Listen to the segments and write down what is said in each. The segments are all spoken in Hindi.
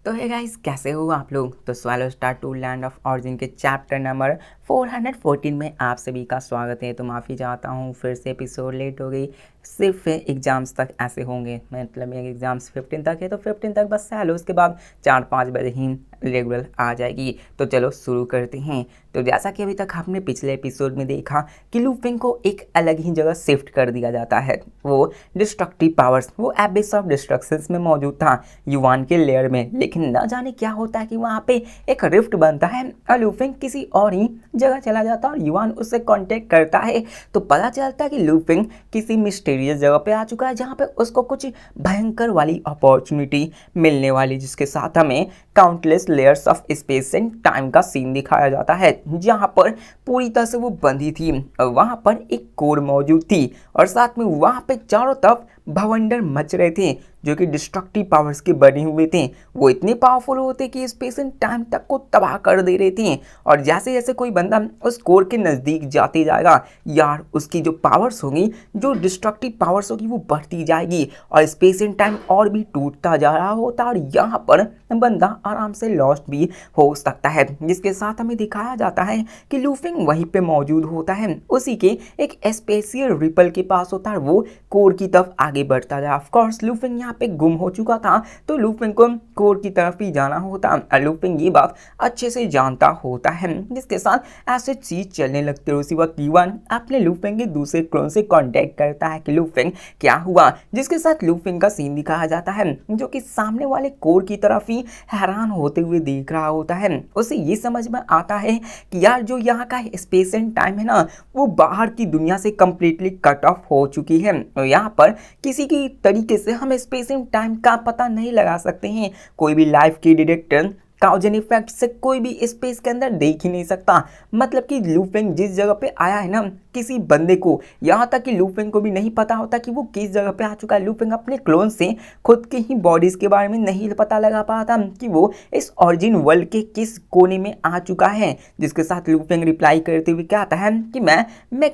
तो हे गाइस, कैसे हो आप लोग। तो swallow star to land of origin के चैप्टर नंबर 414 में आप सभी का स्वागत है। तो माफ़ी चाहता हूँ, फिर से एपिसोड लेट हो गई। सिर्फ एग्ज़ाम्स तक ऐसे होंगे, मतलब मेरे एग्ज़ाम्स 15 तक है, तो 15 तक बस सह लो, उसके बाद 4-5 बजे ही रेगुलर आ जाएगी। तो चलो शुरू करते हैं। तो जैसा कि अभी तक आपने पिछले एपिसोड में देखा कि लूफिंग को एक अलग ही जगह शिफ्ट कर दिया जाता है। वो डिस्ट्रक्टिव पावर्स, वो एबिस ऑफ डिस्ट्रक्शंस में मौजूद था युवान के लेयर में, लेकिन न जाने क्या होता है कि वहाँ पे एक रिफ्ट बनता है और लूफिंग किसी और ही जगह चला जाता है और युवान उससे कांटेक्ट करता है। तो पता चलता है कि लूफिंग किसी मिस्टीरियस जगह पे आ चुका है जहाँ पे उसको कुछ भयंकर वाली अपॉर्चुनिटी मिलने वाली, जिसके साथ हमें countless layers of space and time का सीन दिखाया जाता है जहाँ पर पूरी तरह से वो बंधी थी और वहाँ पर एक कोर मौजूद थी और साथ में वहाँ पे चारों तरफ भवंडर मच रहे थे जो कि डिस्ट्रक्टिव पावर्स के बने हुए थे। वो इतने पावरफुल होते कि स्पेस एंड टाइम तक को तबाह कर दे रहे थे। और जैसे जैसे कोई बंदा उस कोर के नज़दीक जाते जाएगा यार, उसकी जो पावर्स होगी, जो डिस्ट्रक्टिव पावर्स होगी, वो बढ़ती जाएगी और स्पेस एंड टाइम और भी टूटता जा रहा होता और यहाँ पर बंदा आराम से लॉस्ट भी हो सकता है। जिसके साथ हमें दिखाया जाता है कि लूफिंग वहीं पे मौजूद होता है, उसी के एक स्पेशियल रिपल के पास होता है, वो कोर की तरफ आगे बढ़ता जाए। ऑफ कोर्स लूफिंग यहाँ पे गुम हो चुका था, तो लूफिंग को कोर की तरफ ही जाना होता और लूफिंग ये बात अच्छे से जानता होता है। जिसके साथ ऐसे चीज चलने लगते हैं। उसी वक्त युवान अपने लूफिंग के दूसरे क्लोन से कांटेक्ट करता है कि लूफिंग क्या हुआ, जिसके साथ लूफिंग का सीन दिखाया जाता है जो कि सामने वाले कोर की तरफ ही हैरान होते हुए देख रहा होता है। उसे ये समझ में आता है कि यार जो यहाँ का स्पेस एंड टाइम है ना, वो बाहर की दुनिया से कंप्लीटली कट ऑफ हो चुकी है और यहाँ पर किसी की तरीके से हम स्पेस एंड टाइम का पता नहीं लगा सकते हैं। कोई भी लाइफ की डिटेक्टर काउजन इफेक्ट से कोई भी स्पेस के अंदर देख ही नहीं सकता। मतलब कि लूफिंग जिस जगह पे आया है ना, किसी बंदे को, यहाँ तक कि लूफिंग को भी नहीं पता होता कि वो किस जगह पे आ चुका है। लूफिंग अपने क्लोन से खुद के ही बॉडीज के बारे में नहीं पता लगा पाता कि वो इस ऑरिजिन वर्ल्ड के किस कोने में आ चुका है। जिसके साथ लूफिंग रिप्लाई करते हुए क्या आता है कि मैं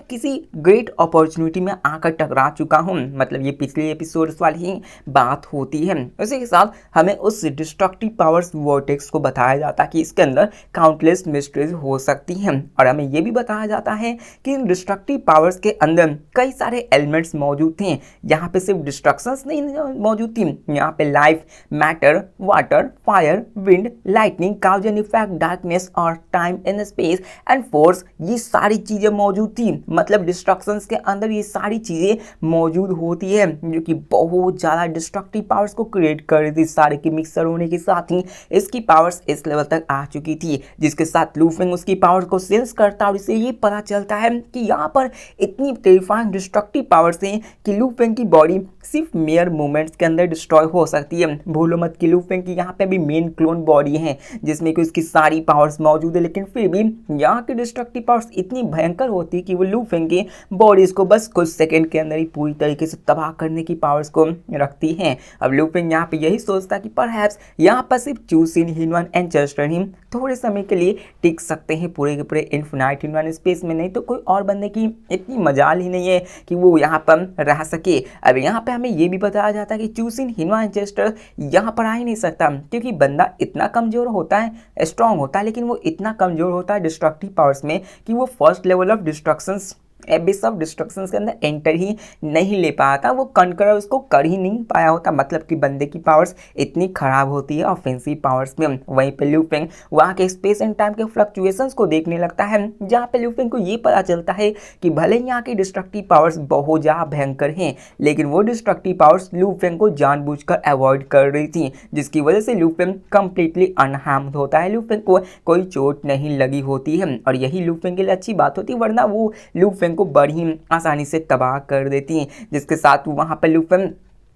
किसी ग्रेट अपॉर्चुनिटी में आकर टकरा चुका हूँ। मतलब ये पिछले एपिसोड्स वाली ही बात होती है। उसी के साथ हमें उस डिस्ट्रक्टिव पावर्स वॉर्टेक्स को बताया जाता है कि इसके अंदर काउंटलेस मिस्ट्रीज हो सकती हैं और हमें यह भी बताया जाता है कि इन डिस्ट्रक्टिव पावर्स के अंदर कई सारे एलिमेंट्स मौजूद थे। यहाँ पे सिर्फ डिस्ट्रक्शंस नहीं मौजूद थी, यहाँ पे life, matter, water, fire, wind, lightning, causation effect, darkness और time in space and force, ये सारी चीजें मौजूद थी। मतलब डिस्ट्रक्शंस के अंदर ये सारी चीजें मौजूद होती है जो कि बहुत ज्यादा डिस्ट्रक्टिव पावर्स को क्रिएट कर रही थी। सारे के मिक्सर होने के साथ ही इसकी पावर्स इस लेवल तक आ चुकी थी, जिसके साथ लूफिंग उसकी पावर्स को सेंस करता और इसे ये पता चलता है कि यहाँ पर इतनी टेरिफाइंग डिस्ट्रक्टिव पावर्स हैं कि लूफिंग की बॉडी सिर्फ मेयर मूवमेंट्स के अंदर डिस्ट्रॉय हो सकती है। भूलो मत कि लूफिंग की यहाँ पे भी मेन क्लोन बॉडी है जिसमें कि उसकी सारी पावर्स मौजूद है, लेकिन फिर भी यहाँ की डिस्ट्रक्टिव पावर्स इतनी भयंकर होती है कि वो लूफिंग की बॉडीज को बस कुछ सेकंड के अंदर ही पूरी तरीके से तबाह करने की पावर्स को रखती हैं। अब लूफिंग यहाँ पे यही सोचता कि परहैप्स यहाँ पर सिर्फ चूसिन हिनवन एंड जस्टर हिम थोड़े समय के लिए टिक सकते हैं पूरे के पूरे इन्फिनाइट हिनवन स्पेस में, नहीं तो कोई और बंदे की इतनी मजाल ही नहीं है कि वो यहाँ पर रह सके। अब यहाँ पे हमें ये भी बताया जाता है कि चूसिन हिनवन चेस्टर यहाँ पर आ ही नहीं सकता क्योंकि बंदा इतना कमजोर होता है, स्ट्रांग होता है, लेकिन वो इतना कमजोर होता है डिस्ट्रक्टिव पावर्स में कि वो first level of destructions, एबिस of destructions के अंदर एंटर ही नहीं ले पाया था। वो कनकर उसको कर ही नहीं पाया होता। मतलब कि बंदे की पावर्स इतनी खराब होती है ऑफेंसिव पावर्स में। वहीं पे लूफिंग वहाँ के स्पेस एंड टाइम के फ्लक्चुएशंस को देखने लगता है, जहाँ पे लूफिंग को ये पता चलता है कि भले ही यहाँ की डिस्ट्रक्टिव पावर्स बहुत ज़्यादा भयंकर हैं, लेकिन वो डिस्ट्रक्टिव पावर्स लूफिंग को जानबूझकर अवॉइड कर रही थी, जिसकी वजह से लूफिंग कंप्लीटली अनहार्म्ड होता है। लूफिंग को कोई चोट नहीं लगी होती है और यही लूफिंग के लिए अच्छी बात होती है, वरना वो लूफिंग को बड़ी आसानी से तबाह कर देती हैं। जिसके साथ वहां पर लूफिंग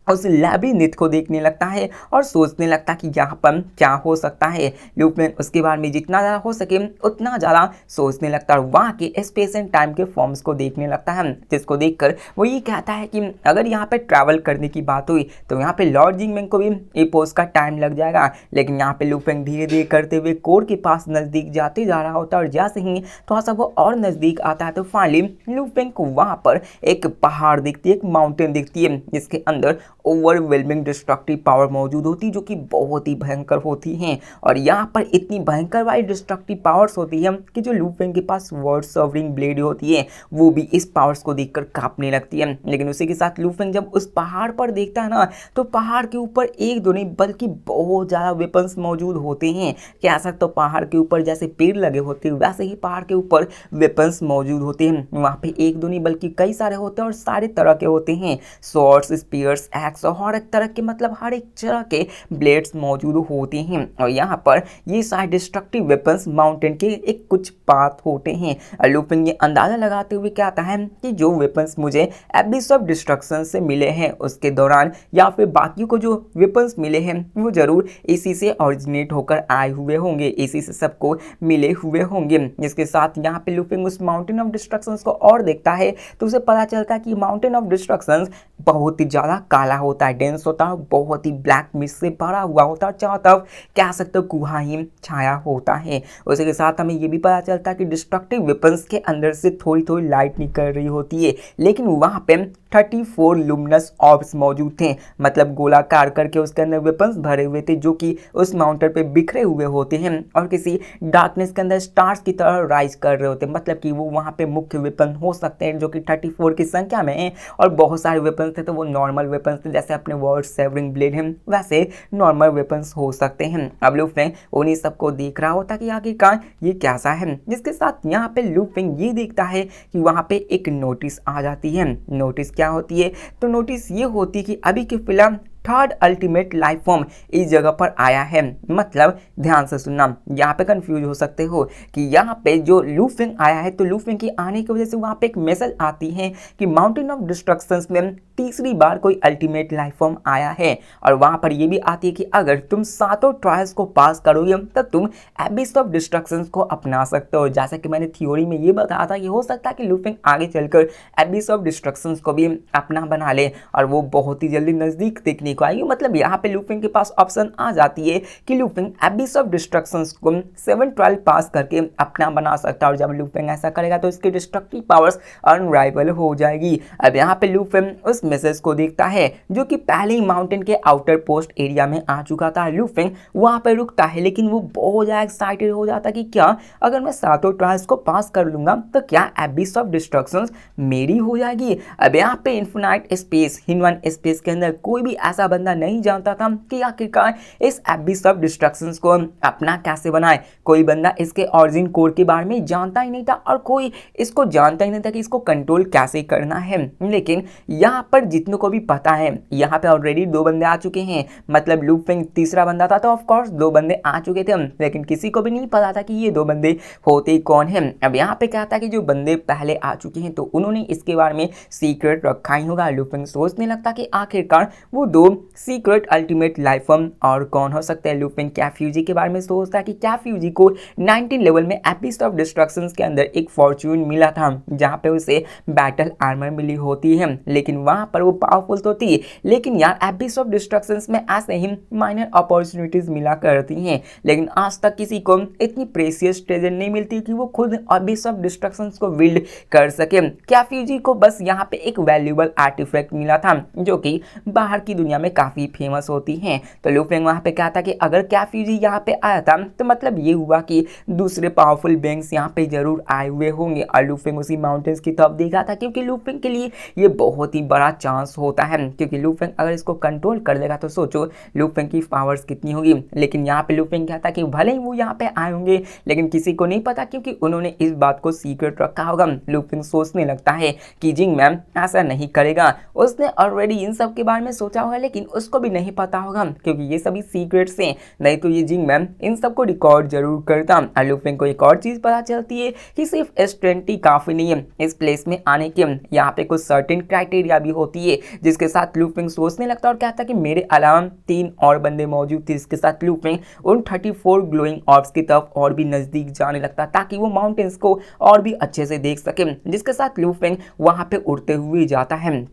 उस लैबिरिंथ को देखने लगता है और सोचने लगता है कि यहाँ पर क्या हो सकता है। लूफिंग उसके बारे में जितना ज़्यादा हो सके उतना ज़्यादा सोचने लगता है और वहाँ के स्पेस एंड टाइम के फॉर्म्स को देखने लगता है, जिसको देखकर वो ये कहता है कि अगर यहाँ पे ट्रैवल करने की बात हुई तो यहाँ पे लॉर्ड जिंगमेंग को भी एपोस का टाइम लग जाएगा। लेकिन यहाँ पे लूफिंग धीरे धीरे करते हुए कोर के पास नज़दीक जाते जा रहा होता है और जैसे ही थोड़ा सा वो और नज़दीक आता है तो फाइनली लूफिंग को वहाँ पर एक पहाड़ दिखती है, एक माउंटेन दिखती है जिसके अंदर ओवरवेलमिंग डिस्ट्रक्टिव पावर मौजूद होती है जो कि बहुत ही भयंकर होती हैं। और यहाँ पर इतनी भयंकर वाली डिस्ट्रक्टिव पावर्स होती है कि जो लू फेंग के पास वर्ल्ड सॉवरिंग ब्लेड होती है वो भी इस पावर्स को देखकर कांपने लगती है। लेकिन उसी के साथ लू फेंग जब उस पहाड़ पर देखता है ना तो पहाड़ के ऊपर एक दो नहीं बल्कि बहुत ज़्यादा वेपन्स मौजूद होते हैं। कह सकते हो पहाड़ के ऊपर जैसे पेड़ लगे होते हैं वैसे ही पहाड़ के ऊपर वेपन्स मौजूद होते हैं। वहाँ पे एक दो नहीं बल्कि कई सारे होते हैं और सारे तरह के होते हैं, स्वॉर्ड्स, स्पीयर्स, एक्स और हर एक तरह के मतलब हर एक तरह के ब्लेड्स मौजूद होते हैं। और यहाँ पर ये सारे डिस्ट्रक्टिव वेपन्स माउंटेन के एक कुछ पाथ होते हैं। लू फेंग ये अंदाजा लगाते हुए कहता है कि जो वेपन्स मुझे एबिस ऑफ डिस्ट्रक्शन से मिले हैं उसके दौरान या फिर बाकी को जो वेपन्स मिले हैं वो जरूर इसी से ओरिजिनेट होकर आए हुए होंगे, इसी से सबको मिले हुए होंगे। जिसके साथ यहाँ पे लू फेंग उस माउंटेन ऑफ डिस्ट्रक्शंस को और देखता है तो उसे पता चलता है कि माउंटेन ऑफ डिस्ट्रक्शंस बहुत ही ज़्यादा काला होता है, डेंस होता है, बहुत ही ब्लैक मिस्ट से भरा हुआ होता है, चारों तरफ कह सकते हो कुहा ही छाया होता है। उसी के साथ हमें ये भी पता चलता है कि डिस्ट्रक्टिव वेपन्स के अंदर से थोड़ी थोड़ी लाइट निकल रही होती है, लेकिन वहाँ पे 34 लुमिनस ऑर्ब्स मौजूद थे, मतलब गोलाकार करके उसके अंदर वेपन्स भरे हुए थे जो कि उस माउंटेन पे बिखरे हुए होते हैं और किसी डार्कनेस के अंदर स्टार्स की तरह राइज कर रहे होते हैं। मतलब कि वो वहाँ पे मुख्य वेपन हो सकते हैं जो कि 34 की संख्या में हैं और बहुत सारे वेपन्स थे तो वो नॉर्मल वेपन्स थे, जैसे अपने वर्ल्ड सेवरिंग ब्लेड हैं वैसे नॉर्मल वेपन्स हो सकते हैं। अब लू फेंग उन्हीं सबको देख रहा होता कि आखिरकार ये कैसा है। जिसके साथ यहाँ पे लू फेंग ये देखता है कि वहाँ पे एक नोटिस आ जाती है। नोटिस क्या होती है? तो नोटिस ये होती है कि अभी के फिलहाल थर्ड अल्टीमेट लाइफ फॉर्म इस जगह पर आया है। मतलब ध्यान से सुनना, यहाँ पे कंफ्यूज हो सकते हो कि यहाँ पे जो लू फेंग आया है तो लू फेंग के आने की वजह से वहाँ पे एक मैसेज आती है कि माउंटेन ऑफ डिस्ट्रक्शंस में तीसरी बार कोई अल्टीमेट लाइफ फॉर्म आया है। और वहाँ पर ये भी आती है कि अगर तुम सातों ट्रायल्स को पास करोगे तो तुम एबिस ऑफ डिस्ट्रक्शंस को अपना सकते हो। जैसा कि मैंने थ्योरी में ये बताया था कि हो सकता है कि लू फेंग आगे चलकर एबिस ऑफ डिस्ट्रक्शंस को भी अपना बना ले और वो बहुत ही जल्दी नजदीक देखने को आएगी। मतलब यहाँ पे लू फेंग के पास ऑप्शन आ जाती है कि लू फेंग एबिस ऑफ डिस्ट्रक्शंस को 7 ट्रायल पास करके अपना बना सकता है और जब लू फेंग ऐसा करेगा तो इसकी डिस्ट्रक्टिव पावर्स अनराइवल हो जाएगी। अब यहाँ पे लू फेंग उस मैसेज को देखता है जो कि पहले ही माउंटेन के आउटर पोस्ट एरिया में आ चुका था। लू फेंग वहां पर रुकता है लेकिन वो बहुत ज्यादा एक्साइटेड हो जाता कि क्या अगर मैं सातों ट्रायल्स को पास कर लूंगा तो क्या एबिस ऑफ डिस्ट्रक्शंस मेरी हो जाएगी। अब यहाँ पे इन्फिनाइट स्पेस हिनवन स्पेस के अंदर कोई भी ऐसा बंदा नहीं जानता था कि आखिरकार इस एबिस ऑफ डिस्ट्रक्शंस को अपना कैसे बनाए। कोई बंदा इसके ऑरिजिन कोड के बारे में जानता ही नहीं था और कोई इसको जानता ही नहीं था कि इसको कंट्रोल कैसे करना है। लेकिन यहाँ पर जितनों को भी पता है, यहाँ पे ऑलरेडी 2 बंदे आ चुके हैं, मतलब लू फेंग तीसरा बंदा था तो ऑफ कोर्स 2 बंदे आ चुके थे, लेकिन किसी को भी नहीं पता था कि ये 2 बंदे होते कौन हैं। अब यहाँ पे कहता है कि जो बंदे पहले आ चुके हैं तो उन्होंने इसके बारे में सीक्रेट रखा ही होगा। लू फेंग सोचने लगता कि आखिरकार वो 2 सीक्रेट अल्टीमेट लाइफ फॉर्म और कौन हो सकते हैं। लू फेंग कैफ्यूजी के बारे में सोचता है कि कैफ्यूजी को 19 लेवल में एबिस ऑफ डिस्ट्रक्शंस के अंदर एक फॉर्च्यून मिला था जहाँ पे उसे बैटल आर्मर मिली होती है, लेकिन वहाँ पर वो पावरफुल तो थी लेकिन यार एबिस ऑफ डिस्ट्रक्शंस में ऐसे ही माइनर अपॉर्चुनिटीज मिला करती हैं, लेकिन आज तक किसी को इतनी प्रेशियस ट्रेजर नहीं मिलती कि वो खुद एबिस ऑफ डिस्ट्रक्शंस को बिल्ड कर सके। कैफ्यूजी को बस यहाँ पे एक वैल्यूएबल आर्टिफैक्ट मिला था जो कि बाहर की दुनिया में काफी फेमस होती हैं। तो लू फेंग वहाँ पे कहा था कि अगर कैफ्यूजी यहाँ पे आया था तो मतलब ये हुआ कि दूसरे पावरफुल बेंग्स यहाँ पे जरूर आए हुए होंगे। और लू फेंग उसी माउंटेन्स की तरफ देखा था क्योंकि लू फेंग के लिए ये बहुत ही बड़ा चांस होता है, क्योंकि लू फेंग अगर इसको कंट्रोल कर लेगा तो सोचो लू फेंग की पावर्स कितनी होगी। लेकिन यहाँ पे लू फेंग कहता कि भले ही वो यहाँ पे आए होंगे लेकिन किसी को नहीं पता क्योंकि उन्होंने इस बात को सीक्रेट रखा होगा। लू फेंग सोचने लगता है कि जिंग मैम ऐसा नहीं करेगा, उसने ऑलरेडी इन सब के बारे में सोचा होगा लेकिन उसको भी नहीं पता होगा क्योंकि ये सभी सीक्रेट्स हैं, नहीं तो ये जिंग मैम इन सबको रिकॉर्ड जरूर करता। और लू फेंग को एक और चीज पता चलती है कि सिर्फ S20 काफी नहीं है इस प्लेस में आने के, यहाँ पे कुछ सर्टेन क्राइटेरिया भी होती है। जिसके साथ लू फेंग सोचने लगता है और कहता है कि मेरे अलावा 3 और बंदे मौजूद थे। इसके साथ लू फेंग उन 34 ग्लोइंग ऑर्ब्स की तरफ और भी नजदीक जाने लगता ताकि वो माउंटेन्स को और भी अच्छे से देख सके। जिसके साथ लू फेंग वहां पे उड़ते हुए जाता है।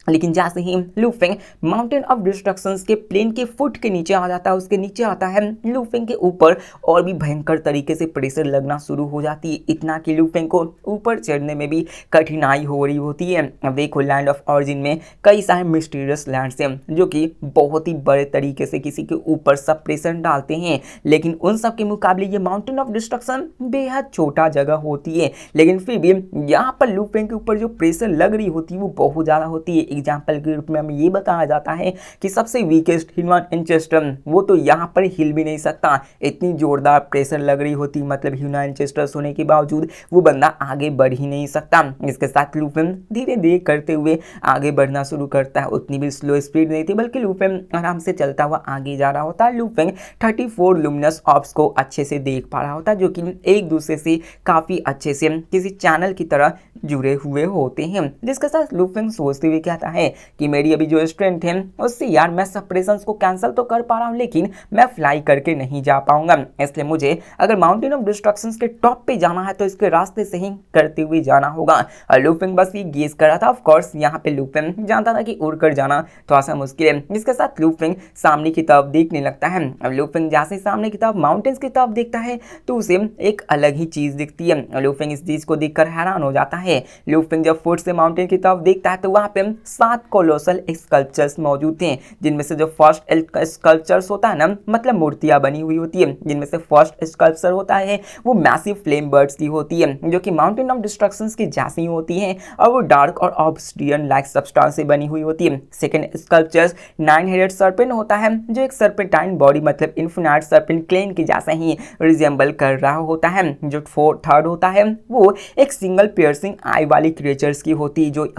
लेकिन जैसे ही लूफेंग माउंटेन ऑफ डिस्ट्रक्शंस के प्लेन के फुट के नीचे आ जाता है, उसके नीचे आता है, लूफेंग के ऊपर और भी भयंकर तरीके से प्रेशर लगना शुरू हो जाती है, इतना कि लूफेंग को ऊपर चढ़ने में भी कठिनाई हो रही होती है। अब देखो लैंड ऑफ ऑरिजिन में कई सारे मिस्टीरियस लैंड्स हैं जो कि बहुत ही बड़े तरीके से किसी के ऊपर सब प्रेशर डालते हैं, लेकिन उन सब के मुकाबले ये माउंटेन ऑफ डिस्ट्रक्शन बेहद छोटा जगह होती है। लेकिन फिर भी यहाँ पर लूफेंग के ऊपर जो प्रेशर लग रही होती है वो बहुत ज़्यादा होती है। एग्जाम्पल के रूप में हमें ये बताया जाता है कि सबसे वीकेस्ट ह्यूमन एंसेस्टर वो तो यहाँ पर हिल भी नहीं सकता, इतनी जोरदार प्रेशर लग रही होती, मतलब ह्यूमन एंसेस्टर्स होने के बावजूद वो बंदा आगे बढ़ ही नहीं सकता। इसके साथ लूफेन धीरे धीरे करते हुए आगे बढ़ना शुरू करता है, उतनी भी स्लो स्पीड नहीं थी, बल्कि लूफेन आराम से चलता हुआ आगे जा रहा होता है। लूफेन 34 लुमिनस ऑर्ब्स को अच्छे से देख पा रहा होता है, जो कि एक दूसरे से काफी अच्छे से किसी चैनल की तरह जुड़े हुए होते हैं। जिसके साथ लूफेन सोचते हुए कहता है कि मेरी अभी जो स्ट्रेंथ है उससे यार मैं सप्रेशंस को कैंसिल तो कर पा रहा हूँ, लेकिन मैं फ्लाई करके नहीं जा पाऊंगा, इसलिए मुझे अगर माउंटेन ऑफ डिस्ट्रक्शंस के टॉप पे जाना है तो इसके रास्ते से ही करते हुए जाना होगा। और लूफेन बस ये गेस कर रहा था। ऑफ कोर्स यहाँ पे लूफेन जानता था कि उड़कर जाना थोड़ा सा मुश्किल है। जिसके साथ लूफेन सामने की तरफ देखने लगता है। अब लूफेन जैसे सामने की तरफ माउंटेन्स की तरफ देखता है तो उसे एक अलग ही चीज दिखती है। लूफेन इस चीज को देखकर हैरान हो जाता है। लूफेन जब फुट से माउंटेन की तरफ देखता है तो वहां पे 7 कोलोसल स्कल्पचर्स मौजूद थे, जिनमें से जो फर्स्ट स्कल्पचर्स होता है ना, मतलब मूर्तियां बनी हुई होती है, जिनमें से फर्स्ट स्कल्पचर होता है वो मैसिव फ्लेम बर्ड्स की होती है, जो कि माउंटेन ऑफ डिस्ट्रक्शंस की जैसी होती है और वो डार्क और ऑब्सिडियन लाइक सब्सटेंस से बनी हुई होती है। सेकंड स्कल्पचर 9 हेडेड सर्पेंट होता है, जो एक सर्पेंटाइन बॉडी मतलब इन्फिनाइट सर्पेंट क्लेन के जैसा ही रिजेंबल कर रहा होता है। जो थर्ड होता है वो एक सिंगल पियर्सिंग आई वाली क्रिएचर्स की होती है, जो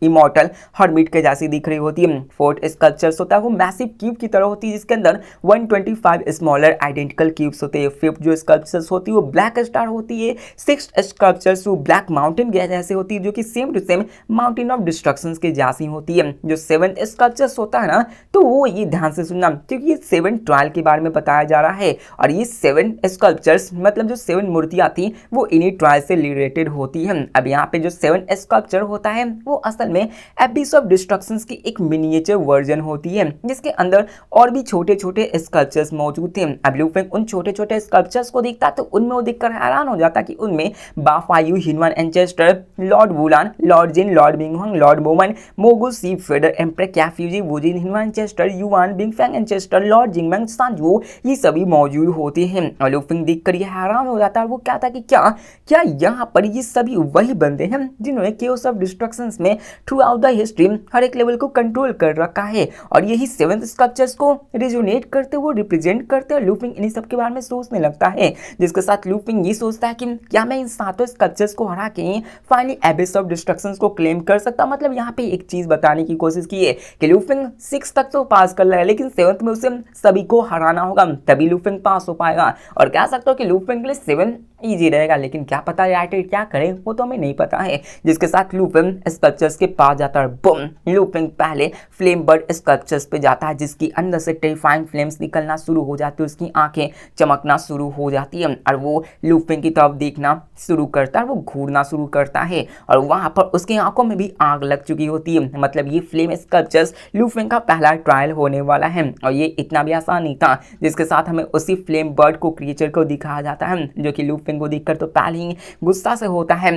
इमॉर्टल हर्मिट के जैसी दिख रही होती है। फोर्थ स्कल्पचर्स होता है वो मैसिव क्यूब की तरह होती है, जिसके अंदर 125 स्मॉलर आइडेंटिकल क्यूब्स होते हैं। फिफ्थ जो स्कल्पचर्स होती है वो ब्लैक स्टार होती है। सिक्स्थ स्कल्पचर्स वो ब्लैक माउंटेन के जैसे होती है, जो कि same to same mountain of destructions के जैसी होती है। जो सेवंथ स्कल्पचर्स होता है ना, तो वो ये ध्यान से सुनना क्योंकि ये 7 ट्रायल के बारे में बताया जा रहा है, और ये 7 स्कल्पचर्स मतलब जो 7 मूर्तियां थी वो इन्हीं ट्रायल से रिलेटेड होती है। अब यहाँ पे जो 7 स्कल्पचर होता है वो असल में एबिस ऑफ डिस्ट्रक्शंस की एक मिनिएचर वर्जन होती है, जिसके अंदर और भी छोटे छोटे स्कल्पचर्स मौजूद थे। अब लूफेन उन छोटे छोटे स्कल्पचर्स को देखता तो उनमें वो देखकर हैरान हो जाता कि उनमें Bafayu human ancestor, Lord Wulan, Lord Jin, Lord Binghong, Lord Moman, मोगु सी फेडर, एम्पर कैफ्यूजी, Wujin human ancestor, Yuan Bingfang ancestor, Lord Jingmang सांजू, ये सभी मौजूद होते हैं। और लूफेन देखकर ये हैरान हो जाता है। वो कहता कि क्या यहाँ पर ये सभी वही बंदे हैं जिन्होंने केओस ऑफ डिस्ट्रक्शंस में थ्रू आउट द हिस्ट्री हर एक लेवल को कंट्रोल कर रखा है, और यही 7 स्कल्पचर्स को रेजोनेट करते हुए रिप्रेजेंट करते हैं। लूफिंग इन्हीं सब के बारे में सोचने लगता है, जिसके साथ लूफिंग ये सोचता है कि क्या मैं इन 7 स्कल्पचर्स को हरा के फाइनली एबिस ऑफ डिस्ट्रक्शंस को क्लेम कर सकता। मतलब यहाँ पे एक चीज बताने की कोशिश की है कि लूफिंग 6 तक तो पास कर रहा है, लेकिन 7th में उसे सभी को हराना होगा, तभी लूफिंग पास हो पाएगा। और कह सकते हो कि लूफिंग के लिए 7 इजी रहेगा, लेकिन क्या पता राइटर क्या करे वो तो हमें नहीं पता है। जिसके साथ लूफिंग स्कल्पचर्स के पास जाता है। बूम, लूफिंग पहले फ्लेम बर्ड स्कल्पचर्स पे जाता है, जिसकी अंदर से टेरिफाइंग फ्लेम्स निकलना शुरू हो जाती है, उसकी आंखें चमकना शुरू हो जाती है और वो लूफिंग की तरफ देखना शुरू करता है। वो घूरना शुरू करता है और वहां पर उसकी आंखों में भी आग लग चुकी होती है। मतलब ये फ्लेम स्कल्पचर्स लूफिंग का पहला ट्रायल होने वाला है, और ये इतना भी आसान नहीं था। जिसके साथ हमें उसी फ्लेम बर्ड को क्रिएचर को दिखाया जाता है, जो कि लूफिंग को देखकर तो पहले ही गुस्सा से होता है।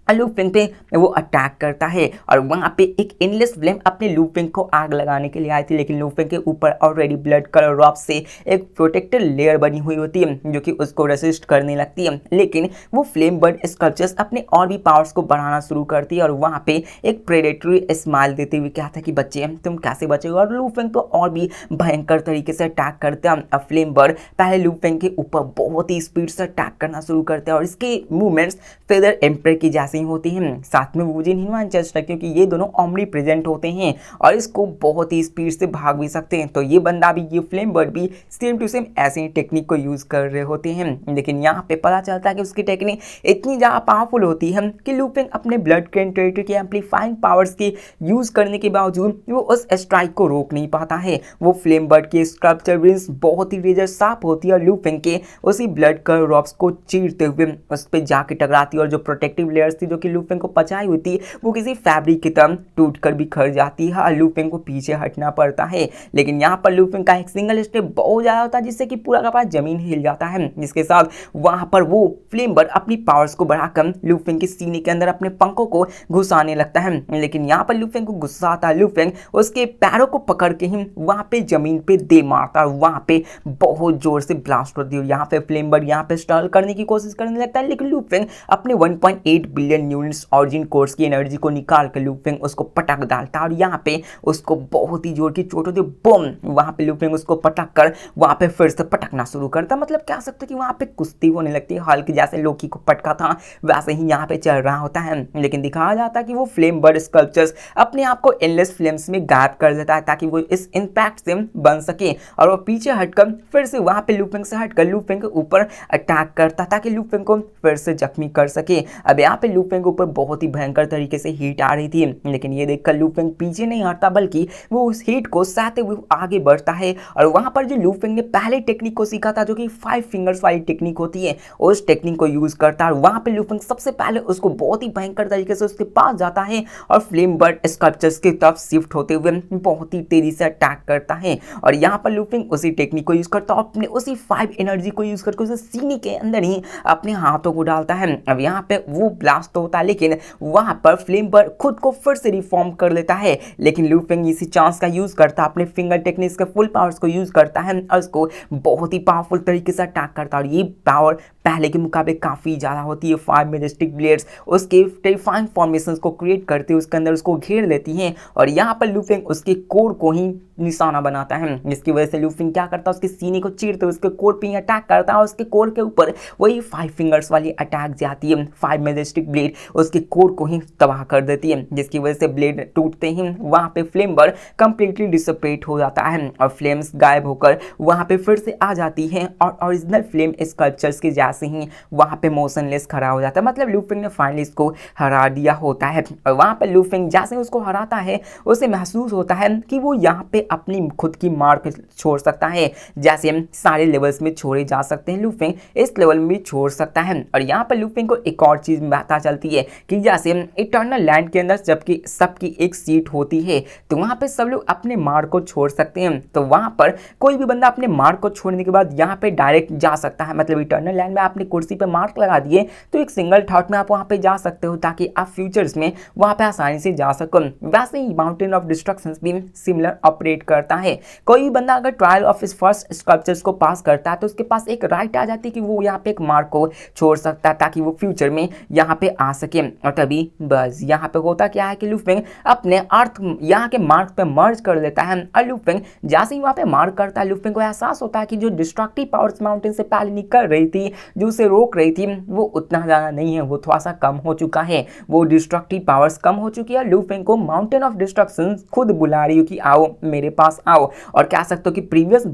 लूफिंग पे वो अटैक करता है और वहां पे एक इनलेस फ्लेम अपने लूफिंग को आग लगाने के लिए आई थी, लेकिन लूफिंग के ऊपर ऑलरेडी ब्लड कलर रॉक से एक प्रोटेक्टेड लेयर बनी हुई होती है, जो कि उसको रेसिस्ट करने लगती है। लेकिन वो फ्लेम बर्ड स्कल्पचर्स अपने और भी पावर्स को बढ़ाना शुरू करती है और वहां पे एक प्रेडेटरी स्माइल देते हुए कहता है कि बच्चे तुम कैसे बचेगे। और लूफिंग तो और भी भयंकर तरीके से अटैक करते हैं। फ्लेम बर्ड पहले लूफिंग के ऊपर बहुत ही स्पीड से अटैक करना शुरू करते हैं और इसके मूवमेंट्स फेदर एम्पर की जैसे होती हैं। साथ में वुजिन ह्यूमन एंसेस्टर, क्योंकि ये दोनों ओमनी प्रेजेंट होते हैं और इसको बहुत ही स्पीड से भाग भी सकते हैं। तो ये बंदा भी, ये फ्लेम बर्ड भी सेम टू सेम ऐसे ही टेक्निक को यूज कर रहे होते हैं। लेकिन यहाँ पे पता चलता है कि उसकी टेक्निक इतनी ज़्यादा पावरफुल होती है कि लूफिंग अपने ब्लड टेरिटरी के एम्पलीफाइंग पावर्स की यूज करने के बावजूद वो उस स्ट्राइक को रोक नहीं पाता है। वो फ्लेम बर्ड की स्कल्पचर विंग्स बहुत ही रेजर शार्प होती है और लूफिंग के उसी ब्लड कलर रॉक्स को चीरते हुए उस पर जाके टकराती है और जो प्रोटेक्टिव लेयर्स थी जो कि लूफेंग को पचाई हुई थी वो किसी फैब्रिक की तरह टूट कर बिखर जाती है और लूफेंग को पीछे हटना पड़ता है। लेकिन यहाँ पर लूफेंग का एक सिंगल स्टेप बहुत ज़्यादा होता है जिससे कि पूरा का पूरा जमीन हिल जाता है, जिसके साथ वहाँ पर वो फ्लेम बर्ड अपनी पावर्स को बढ़ाकर लूफेंग के सीने के अंदर अपने पंखों को घुसाने लगता है। लेकिन यहाँ पर लूफेंग को गुस्सा आता है, लूफेंग उसके पैरों को पकड़ के ही वहाँ पे जमीन पे दे मारता है, वहाँ पे बहुत जोर से ब्लास्ट होती है। यहाँ पे फ्लेम बर्ड यहाँ पे स्टॉल करने की कोशिश करने लगता है, लेकिन लूफेंग अपने 1.8 बिलियन यूनिट्स ऑरिजिन कोर्स की एनर्जी को निकाल कर लूफेंग उसको पटक डालता है और यहाँ पे उसको बहुत ही जोर की चोट होती है, बम। वहाँ पे लूफेंग उसको पटक कर वहाँ पे फिर से पटकना शुरू करता है, मतलब कह सकते कि वहाँ पे कुश्ती होने लगती है। हल्क जैसे लोकी को पटका था वैसे ही यहाँ पे चल रहा होता है। लेकिन दिखाया जाता है कि वो फ्लेम बर्ड स्कल्पचर्स अपने आप को एंडलेस फ्लेम्स में गायब कर देता है ताकि वो इस इंपैक्ट से बन सके और वो पीछे हटकर फिर से वहाँ पे लूफेंग से हटकर लूफेंग के ऊपर अटैक करता ताकि लूफेंग को फिर से जख्मी कर सके। अब यहाँ पे लूफेंग के ऊपर बहुत ही भयंकर तरीके से हीट आ रही थी, लेकिन ये देखकर लूफेंग पीछे नहीं हटता बल्कि वो उस हीट को सहते हुए आगे बढ़ता है। और वहाँ पर जो लूफेंग ने पहले टेक्निक को सीखा था जो कि 5 फिंगर्स वाली टेक्निक होती है, उस टेक्निक को यूज करता है और वहाँ पे लूफेंग सबसे पहले उसको बहुत ही भयंकर तरीके से उसके पास जाता है और फ्लेम बर्ड स्कल्पचर्स की तरफ शिफ्ट होते हुए बहुत ही तेजी से अटैक करता है। और यहाँ पर लूफेंग उसी टेक्निक को यूज करता है, अपने उसी 5 एनर्जी को यूज करके उसे सीने के अंदर ही अपने हाथों को डालता है। अब यहाँ पे वो ब्लास्ट होता है, लेकिन वहां पर फ्लेम बर्ड खुद को फिर से रिफॉर्म कर लेता है। लेकिन लूफेंग इसी चांस का यूज करता है, अपने फिंगर टेक्निक्स के फुल पावर्स को यूज करता है और उसको बहुत ही पावरफुल तरीके से अटैक करता है। और ये पावर पहले के मुकाबले काफी ज्यादा होती है। 5 मैजेस्टिक ब्लेड्स उसके टेरिफाइंग फॉर्मेशंस को क्रिएट करते उसके अंदर उसको घेर लेती हैं और यहाँ पर लूफेंग उसके कोर को ही निशाना बनाता है, जिसकी वजह से लूफेंग क्या करता है उसके सीने को चीरते उसके कोर पे अटैक करता है और उसके कोर के ऊपर वही 5 फिंगर्स वाली अटैक जाती है। 5 मैजेस्टिक ब्लेड उसके कोर को ही तबाह कर देती है, जिसकी वजह से ब्लेड टूटते ही वहां पे फ्लेम बर्ड कंप्लीटली डिसअपरेट हो जाता है और फ्लेम्स गायब होकर वहां पे फिर से आ जाती है और ओरिजिनल फ्लेम स्कल्पचर्स के जैसे ही वहां पे मोशनलेस खड़ा हो जाता है। मतलब लूफेंग ने फाइनली इसको हरा दिया होता है और वहां पर लूफेंग जैसे उसको हराता है उसे महसूस होता है कि वो यहाँ पे अपनी खुद की मार्क छोड़ सकता है, जैसे हम सारे लेवल्स में छोड़े जा सकते हैं लूफेंग इस लेवल में भी छोड़ सकता है। और यहाँ पर लूफेंग को एक और चीज पता चलती है कि जैसे इटर्नल लैंड के अंदर जबकि सबकी एक सीट होती है तो वहां पे सब लोग अपने मार्क को छोड़ सकते हैं, तो वहां पर कोई भी बंदा अपने मार्क को छोड़ने के बाद यहाँ पे डायरेक्ट जा सकता है। मतलब इटर्नल लैंड में आपने कुर्सी पे मार्क लगा दिए तो एक सिंगल थॉट में आप वहां पे जा सकते हो ताकि आप फ्यूचर्स में वहां पे आसानी से जा सको। वैसे ही माउंटेन ऑफ डिस्ट्रक्शन भी सिमिलर ऑपरेट करता है। कोई भी बंदा अगर ट्रायल ऑफ इस फर्स्ट स्कल्पचर्स को पास करता है तो उसके पास एक राइट आ जाती है कि वो यहाँ पे एक मार्क को छोड़ सकता है ताकि वो फ्यूचर में यहाँ पे आ सके। और तभी बस यहाँ पे होता क्या है कि लूफेंग अपने अर्थ यहाँ के मार्क पे मर्ज कर लेता है और लूफेंग जैसे ही वहाँ पे मार्क करता है लूफेंग को एहसास होता है कि जो डिस्ट्रक्टिव पावर्स माउंटेन से पहले निकल रही थी जो उसे रोक रही थी वो उतना ज़्यादा नहीं है, वो थोड़ा सा कम हो चुका है, वो डिस्ट्रक्टिव पावर्स कम हो चुकी है। लूफेंग को माउंटेन ऑफ डिस्ट्रक्शन खुद बुला रही हो कि आओ मेरे पास आओ और कह सकते हो कि प्रीवियस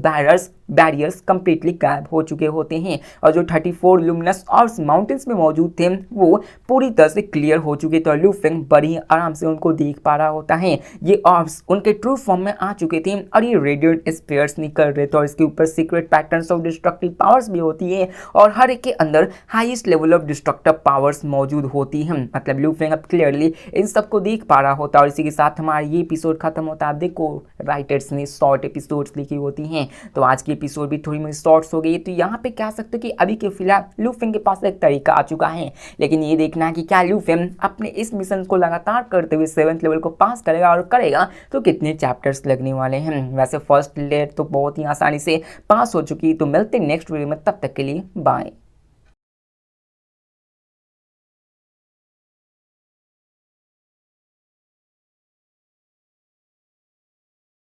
बैरियर्स कंप्लीटली गायब हो चुके होते हैं और जो 34 लुमिनस ऑर्ब्स माउंटेन्स में मौजूद थे वो पूरी तरह से क्लियर हो चुके थे और लूफेंग बड़ी आराम से उनको देख पा रहा होता है। ये ऑर्ब्स उनके ट्रू फॉर्म में आ चुके थे और ये रेडिएंट स्फीयर्स निकल रहे थे और इसके ऊपर secret patterns of destructive powers भी होती है और हर एक के अंदर highest level of destructive powers मौजूद होती हैं। मतलब लूफेंग अब क्लियरली इन सबको देख पा रहा होता है और इसी के साथ हमारा ये एपिसोड खत्म होता है। आप देखो राइटर्स ने शॉर्ट एपिसोड्स लिखी होती हैं तो आज की एपिसोड भी थोड़ी मेरी शॉर्ट्स हो गई। तो यहाँ पे कह सकते हो कि अभी के फिलहाल लूफेंग के पास एक तरीका आ चुका है, लेकिन ये देखना है कि क्या लूफेंग अपने इस मिशन को लगातार करते हुए 7th लेवल को पास करेगा और करेगा तो कितने चैप्टर्स लगने वाले हैं। वैसे फर्स्ट लेयर तो बहुत ही आसानी से पास हो चुकी, तो मिलते नेक्स्ट वीडियो में, तब तक के लिए बाय।